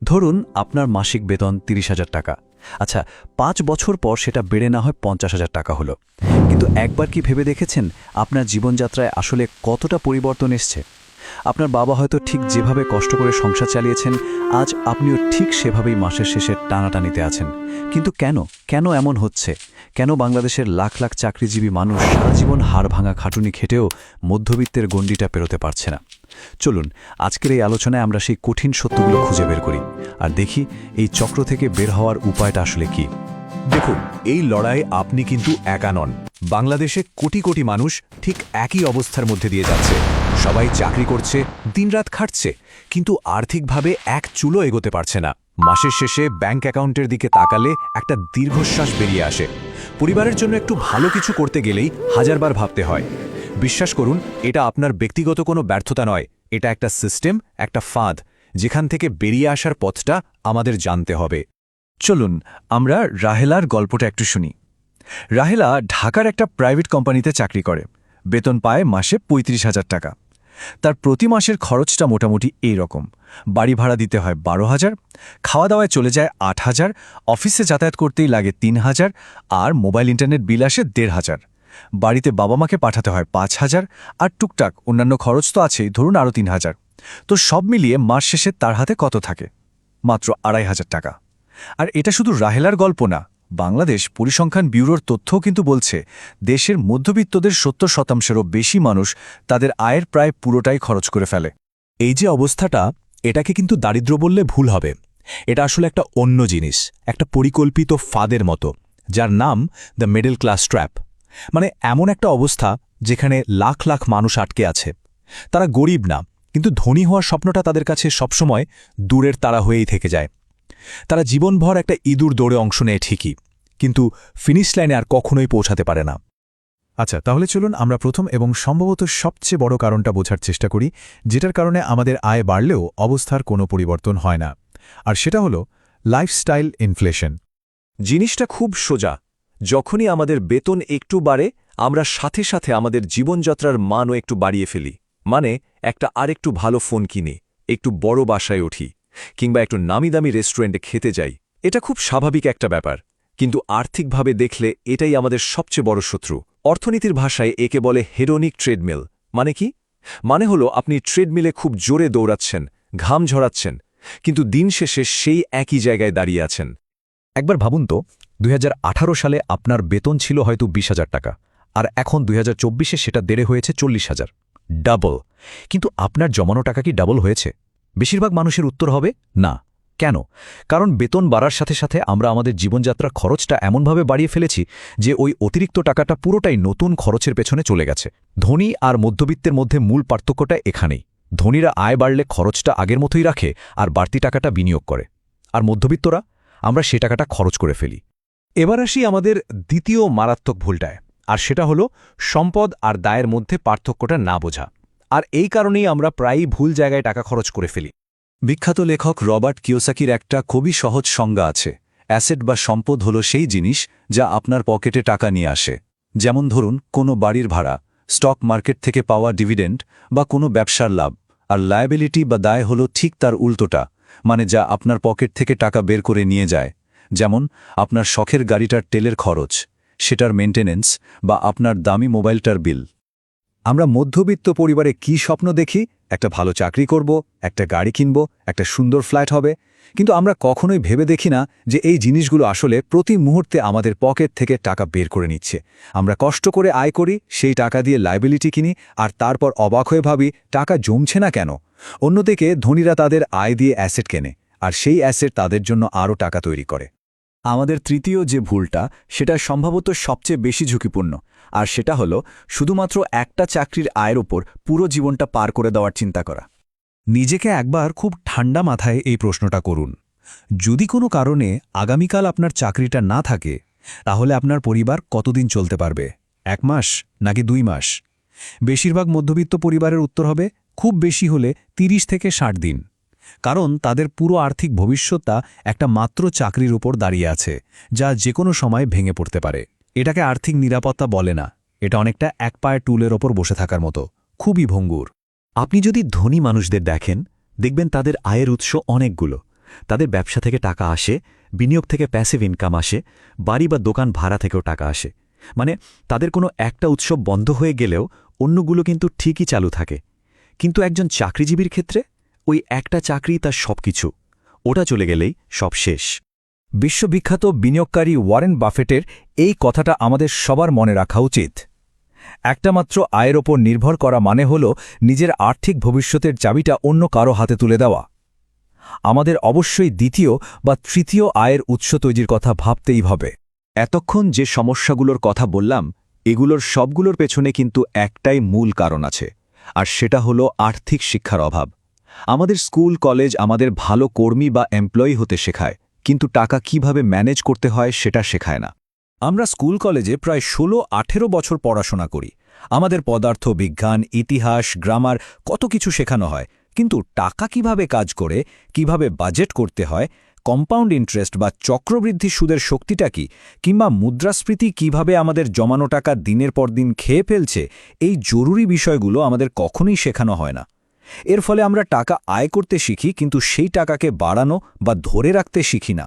ধরুন আপনার মাসিক বেতন ৩০,০০০ টাকা। আচ্ছা, ৫ বছর পর সেটা বেড়ে না হয় ৫০,০০০ টাকা হলো। কিন্তু একবার কি ভেবে দেখেছেন আপনার জীবনযাত্রায় আসলে কতটা পরিবর্তন এসছে? আপনার বাবা হয়তো ঠিক যেভাবে কষ্ট করে সংসার চালিয়েছেন, আজ আপনিও ঠিক সেভাবেই মাসের শেষে টানাটানিতে আছেন। কিন্তু কেন এমন হচ্ছে? কেন বাংলাদেশের লাখ লাখ চাকরিজীবী মানুষ সারা জীবন হাড় ভাঙা খাটুনি খেটেও মধ্যবিত্তের গণ্ডিটা পেরোতে পারছে না? চলুন আজকের এই আলোচনায় আমরা সেই কঠিন সত্যগুলো খুঁজে বের করি আর দেখি এই চক্র থেকে বের হওয়ার উপায়টা আসলে কি। দেখুন, এই লড়াই আপনি কিন্তু একা নন। বাংলাদেশে কোটি কোটি মানুষ ঠিক একই অবস্থার মধ্যে দিয়ে যাচ্ছে। সবাই চাকরি করছে, দিনরাত খাটছে, কিন্তু আর্থিকভাবে এক চুলো এগোতে পারছে না। মাসের শেষে ব্যাংক অ্যাকাউন্টের দিকে তাকালে একটা দীর্ঘশ্বাস বেরিয়ে আসে। পরিবারের জন্য একটু ভালো কিছু করতে গেলেই হাজারবার ভাবতে হয়। বিশ্বাস করুন, এটা আপনার ব্যক্তিগত কোনো ব্যর্থতা নয়, এটা একটা সিস্টেম, একটা ফাঁদ, যেখান থেকে বেরিয়ে আসার পথটা আমাদের জানতে হবে। চলুন আমরা রাহেলার গল্পটা একটু শুনি। রাহেলা ঢাকার একটা প্রাইভেট কোম্পানিতে চাকরি করে, বেতন পায় মাসে ৩৫,০০০ টাকা। তার প্রতি মাসের খরচটা মোটামুটি এই রকম: বাড়ি ভাড়া দিতে হয় ১২,০০০, খাওয়া দাওয়ায় চলে যায় ৮,০০০, অফিসে যাতায়াত করতেই লাগে ৩,০০০, আর মোবাইল ইন্টারনেট বিল আসে ১,৫০০। বাড়িতে বাবা মাকে পাঠাতে হয় ৫,০০০, আর টুকটাক অন্যান্য খরচ তো আছেই, ধরুন আরও ৩,০০০। তো সব মিলিয়ে মাস শেষে তার হাতে কত থাকে? মাত্র ২,৫০০ টাকা। আর এটা শুধু রাহেলার গল্প না, বাংলাদেশ পরিসংখ্যান ব্যুরোর তথ্যও কিন্তু বলছে দেশের মধ্যবিত্তদের ৭০%-ও বেশি মানুষ তাদের আয়ের প্রায় পুরোটাই খরচ করে ফেলে। এই যে অবস্থাটা, এটাকে কিন্তু দারিদ্র্য বললে ভুল হবে। এটা আসলে একটা অন্য জিনিস, একটা পরিকল্পিত ফাঁদের মতো, যার নাম দ্য মিডল ক্লাস ট্র্যাপ। মানে এমন একটা অবস্থা যেখানে লাখ লাখ মানুষ আটকে আছে। তারা গরিব না, কিন্তু ধনী হওয়ার স্বপ্নটা তাদের কাছে সবসময় দূরের তারা হয়েই থেকে যায়। তারা জীবনভর একটা ইঁদুর দৌড়ে অংশ নেয় ঠিকই, কিন্তু ফিনিশ লাইনে আর কখনোই পৌঁছাতে পারে না। আচ্ছা, তাহলে চলুন আমরা প্রথম এবং সম্ভবত সবচেয়ে বড় কারণটা বোঝার চেষ্টা করি, যেটার কারণে আমাদের আয় বাড়লেও অবস্থার কোনো পরিবর্তন হয় না। আর সেটা হলো লাইফস্টাইল ইনফ্লেশন। জিনিসটা খুব সোজা। যখনই আমাদের বেতন একটু বাড়ে, আমরা সাথে সাথে আমাদের জীবনযাত্রার মানও একটু বাড়িয়ে ফেলি। মানে একটা আরেকটু ভালো ফোন কিনি, একটু বড় বাসায় উঠি, কিংবা একটু নামিদামি রেস্টুরেন্টে খেতে যাই। এটা খুব স্বাভাবিক একটা ব্যাপার, কিন্তু আর্থিকভাবে দেখলে এটাই আমাদের সবচেয়ে বড় শত্রু। অর্থনীতির ভাষায় একে বলে হেডোনিক ট্রেডমিল। মানে কি? মানে হলো আপনি ট্রেডমিলে খুব জোরে দৌড়াচ্ছেন, ঘাম ঝরাচ্ছেন, কিন্তু দিন শেষে সেই একই জায়গায় দাঁড়িয়ে আছেন। একবার ভাবুন তো, ২০১৮ সালে আপনার বেতন ছিল হয়তো ২০,০০০ টাকা, আর এখন ২০২৪-এ সেটা বেড়ে হয়েছে ৪০,০০০। ডাবল। কিন্তু আপনার জমানো টাকা কি ডাবল হয়েছে? বেশিরভাগ মানুষের উত্তর হবে না। কেন? কারণ বেতন বাড়ার সাথে সাথে আমরা আমাদের জীবনযাত্রার খরচটা এমনভাবে বাড়িয়ে ফেলেছি যে ওই অতিরিক্ত টাকাটা পুরোটাই নতুন খরচের পেছনে চলে গেছে। ধনী আর মধ্যবিত্তের মধ্যে মূল পার্থক্যটা এখানেই। ধনীরা আয় বাড়লে খরচটা আগের মতোই রাখে আর বাড়তি টাকাটা বিনিয়োগ করে, আর মধ্যবিত্তরা আমরা সে টাকাটা খরচ করে ফেলি। এবার আসি আমাদের দ্বিতীয় মারাত্মক ভুলটায়, আর সেটা হলো সম্পদ আর দায়ের মধ্যে পার্থক্যটা না বোঝা। আর এই কারণেই আমরা প্রায়ই ভুল জায়গায় টাকা খরচ করে ফেলি। বিখ্যাত লেখক রবার্ট কিওসাকির একটা খুবই সহজ সংজ্ঞা আছে। অ্যাসেট বা সম্পদ হলো সেই জিনিস যা আপনার পকেটে টাকা নিয়ে আসে। যেমন ধরুন কোনো বাড়ির ভাড়া, স্টক মার্কেট থেকে পাওয়া ডিভিডেন্ড বা কোনো ব্যবসার লাভ। আর লায়াবিলিটি বা দায় হলো ঠিক তার উল্টোটা, মানে যা আপনার পকেট থেকে টাকা বের করে নিয়ে যায়। যেমন আপনার শখের গাড়িটার তেলের খরচ, সেটার মেইনটেনেন্স, বা আপনার দামি মোবাইলটার বিল। আমরা মধ্যবিত্ত পরিবারে কি স্বপ্ন দেখি? একটা ভালো চাকরি করব, একটা গাড়ি কিনব, একটা সুন্দর ফ্ল্যাট হবে। কিন্তু আমরা কখনোই ভেবে দেখি না যে এই জিনিসগুলো আসলে প্রতি মুহূর্তে আমাদের পকেট থেকে টাকা বের করে নিচ্ছে। আমরা কষ্ট করে আয় করি, সেই টাকা দিয়ে লায়াবিলিটি কিনি, আর তারপর অবাক হয়ে ভাবি টাকা জমছে না কেন। অন্যদিকে ধনীরা তাদের আয় দিয়ে অ্যাসেট কেনে, আর সেই অ্যাসেট তাদের জন্য আরও টাকা তৈরি করে। আমাদের তৃতীয় যে ভুলটা, সেটা সম্ভবত সবচেয়ে বেশি ঝুঁকিপূর্ণ, আর সেটা হলো শুধুমাত্র একটা চাকরির আয়ের ওপর পুরো জীবনটা পার করে দেওয়ার চিন্তা করা। নিজেকে একবার খুব ঠান্ডা মাথায় এই প্রশ্নটা করুন। যদি কোনো কারণে আগামীকাল আপনার চাকরিটা না থাকে, তাহলে আপনার পরিবার কতদিন চলতে পারবে? ১ মাস নাকি ২ মাস? বেশিরভাগ মধ্যবিত্ত পরিবারের উত্তর হবে খুব বেশি হলে ৩০ থেকে ৬০ দিন। কারণ তাদের পুরো আর্থিক ভবিষ্যৎটা একটা মাত্র চাকরির উপর দাঁড়িয়ে আছে, যা যে কোনো সময় ভেঙে পড়তে পারে। এটাকে আর্থিক নিরাপত্তা বলে না, এটা অনেকটা এক পায়ের টুলের ওপর বসে থাকার মতো, খুবই ভঙ্গুর। আপনি যদি ধনী মানুষদের দেখেন, দেখবেন তাদের আয়ের উৎস অনেকগুলো। তাদের ব্যবসা থেকে টাকা আসে, বিনিয়োগ থেকে প্যাসিভ ইনকাম আসে, বাড়ি বা দোকান ভাড়া থেকেও টাকা আসে। মানে তাদের কোনো একটা উৎসব বন্ধ হয়ে গেলেও অন্যগুলো কিন্তু ঠিকই চালু থাকে। কিন্তু একজন চাকরিজীবীর ক্ষেত্রে ওই একটা চাকরি তার সবকিছু, ওটা চলে গেলেই সব শেষ। বিশ্ববিখ্যাত বিনিয়োগকারী ওয়ারেন বাফেটের এই কথাটা আমাদের সবার মনে রাখা উচিত। একটা মাত্র আয়ের ওপর নির্ভর করা মানে হল নিজের আর্থিক ভবিষ্যতের চাবিটা অন্য কারো হাতে তুলে দেওয়া। আমাদের অবশ্যই দ্বিতীয় বা তৃতীয় আয়ের উৎস তৈরির কথা ভাবতেই হবে। এতক্ষণ যে সমস্যাগুলোর কথা বললাম, এগুলোর সবগুলোর পেছনে কিন্তু একটাই মূল কারণ আছে, আর সেটা হলো আর্থিক শিক্ষার অভাব। আমাদের স্কুল কলেজ আমাদের ভালো কর্মী বা এমপ্লয়ি হতে শেখায়, কিন্তু টাকা কিভাবে ম্যানেজ করতে হয় সেটা শেখায় না। আমরা স্কুল কলেজে প্রায় ১৬-১৮ বছর পড়াশোনা করি। আমাদের পদার্থ বিজ্ঞান, ইতিহাস, গ্রামার কত কিছু শেখানো হয়, কিন্তু টাকা কিভাবে কাজ করে, কিভাবে বাজেট করতে হয়, কম্পাউন্ড ইন্টারেস্ট বা চক্রবৃদ্ধি সুদের শক্তিটা কি, কিংবা মুদ্রাস্ফীতি কিভাবে আমাদের জমানো টাকা দিনের পর দিন খেয়ে ফেলছে, এই জরুরি বিষয়গুলো আমাদের কখনোই শেখানো হয় না। এর ফলে আমরা টাকা আয় করতে শিখি, কিন্তু সেই টাকাকে বাড়ানো বা ধরে রাখতে শিখি না।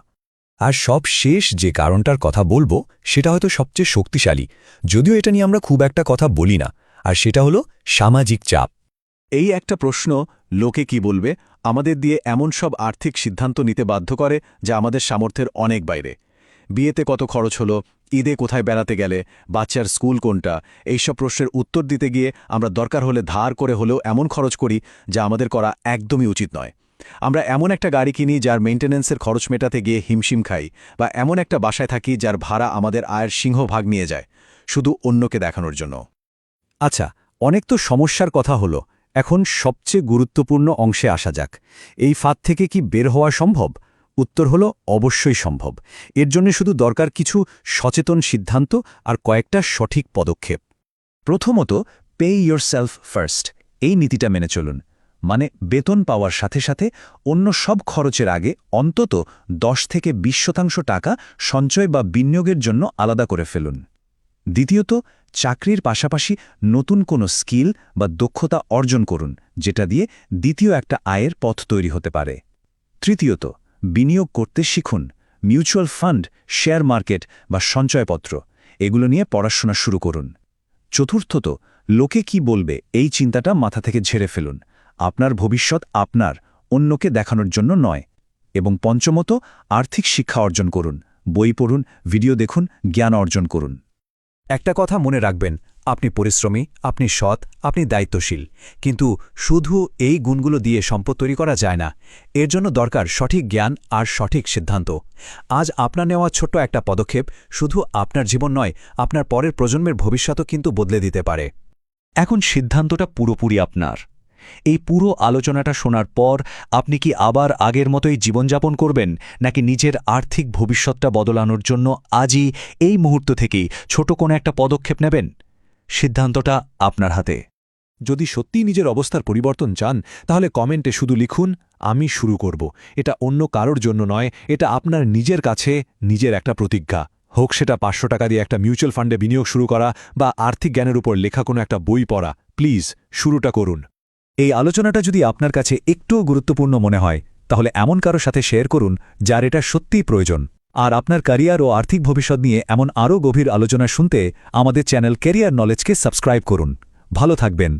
আর সব শেষ যে কারণটার কথা বলবো সেটা হয়তো সবচেয়ে শক্তিশালী, যদিও এটা নিয়ে আমরা খুব একটা কথা বলি না, আর সেটা হলো সামাজিক চাপ। এই একটা প্রশ্ন, লোকে কি বলবে, আমাদের দিয়ে এমন সব আর্থিক সিদ্ধান্ত নিতে বাধ্য করে যা আমাদের সামর্থ্যের অনেক বাইরে। বিয়েতে কত খরচ হলো, ঈদে কোথায় বেড়াতে গেলে, বাচ্চার স্কুল কোনটা, এইসব প্রশ্নের উত্তর দিতে গিয়ে আমরা দরকার হলে ধার করে হলেও এমন খরচ করি যা আমাদের করা একদমই উচিত নয়। আমরা এমন একটা গাড়ি কিনি যার মেইনটেন্যান্সের খরচ মেটাতে গিয়ে হিমশিম খাই, বা এমন একটা বাসায় থাকি যার ভাড়া আমাদের আয়ের সিংহভাগ নিয়ে যায়, শুধু অন্যকে দেখানোর জন্য। আচ্ছা, অনেক তো সমস্যার কথা হলো, এখন সবচেয়ে গুরুত্বপূর্ণ অংশে আসা যাক। এই ফাঁদ থেকে কি বের হওয়া সম্ভব? উত্তর হলো অবশ্যই সম্ভব। এর জন্য শুধু দরকার কিছু সচেতন সিদ্ধান্ত আর কয়েকটা সঠিক পদক্ষেপ। প্রথমত, পে ইয়োরসেলফ ফার্স্ট, এই নীতিটা মেনে চলুন। মানে বেতন পাওয়ার সাথে সাথে অন্য সব খরচের আগে অন্তত 10-20% টাকা সঞ্চয় বা বিনিয়োগের জন্য আলাদা করে ফেলুন। দ্বিতীয়ত, চাকরির পাশাপাশি নতুন কোনো স্কিল বা দক্ষতা অর্জন করুন, যেটা দিয়ে দ্বিতীয় একটা আয়ের পথ তৈরি হতে পারে। তৃতীয়ত, বিনিয়োগ করতে শিখুন। মিউচুয়াল ফান্ড, শেয়ার মার্কেট বা সঞ্চয়পত্র, এগুলো নিয়ে পড়াশোনা শুরু করুন। চতুর্থত, লোকে কি বলবে এই চিন্তাটা মাথা থেকে ঝেড়ে ফেলুন। আপনার ভবিষ্যৎ আপনার, অন্যকে দেখানোর জন্য নয়। এবং পঞ্চমত, আর্থিক শিক্ষা অর্জন করুন। বই পড়ুন, ভিডিও দেখুন, জ্ঞান অর্জন করুন। একটা কথা মনে রাখবেন, আপনি পরিশ্রমী, আপনি সৎ, আপনি দায়িত্বশীল, কিন্তু শুধু এই গুণগুলো দিয়ে সম্পদ তৈরি করা যায় না। এর জন্য দরকার সঠিক জ্ঞান আর সঠিক সিদ্ধান্ত। আজ আপনার নেওয়া ছোট্ট একটা পদক্ষেপ শুধু আপনার জীবন নয়, আপনার পরের প্রজন্মের ভবিষ্যৎও কিন্তু বদলে দিতে পারে। এখন সিদ্ধান্তটা পুরোপুরি আপনার। এই পুরো আলোচনাটা শোনার পর আপনি কি আবার আগের মতোই জীবনযাপন করবেন, নাকি নিজের আর্থিক ভবিষ্যৎটা বদলানোর জন্য আজই এই মুহূর্ত থেকেই ছোট কোনো একটা পদক্ষেপ নেবেন? সিদ্ধান্তটা আপনার হাতে। যদি সত্যিই নিজের অবস্থার পরিবর্তন চান, তাহলে কমেন্টে শুধু লিখুন, আমি শুরু করব। এটা অন্য কারোর জন্য নয়, এটা আপনার নিজের কাছে নিজের একটা প্রতিজ্ঞা। হোক সেটা 500 টাকা দিয়ে একটা মিউচুয়াল ফান্ডে বিনিয়োগ শুরু করা, বা আর্থিক জ্ঞানের উপর লেখা কোনো একটা বই পড়া। প্লিজ শুরুটা করুন। এই আলোচনাটা যদি আপনার কাছে একটুও গুরুত্বপূর্ণ মনে হয়, তাহলে এমন কারো সাথে শেয়ার করুন যার এটা সত্যিই প্রয়োজন। আর আপনার ক্যারিয়ার ও আর্থিক ভবিষ্যৎ নিয়ে এমন আরও গভীর আলোচনা শুনতে আমাদের চ্যানেল ক্যারিয়ার নলেজকে সাবস্ক্রাইব করুন। ভালো থাকবেন।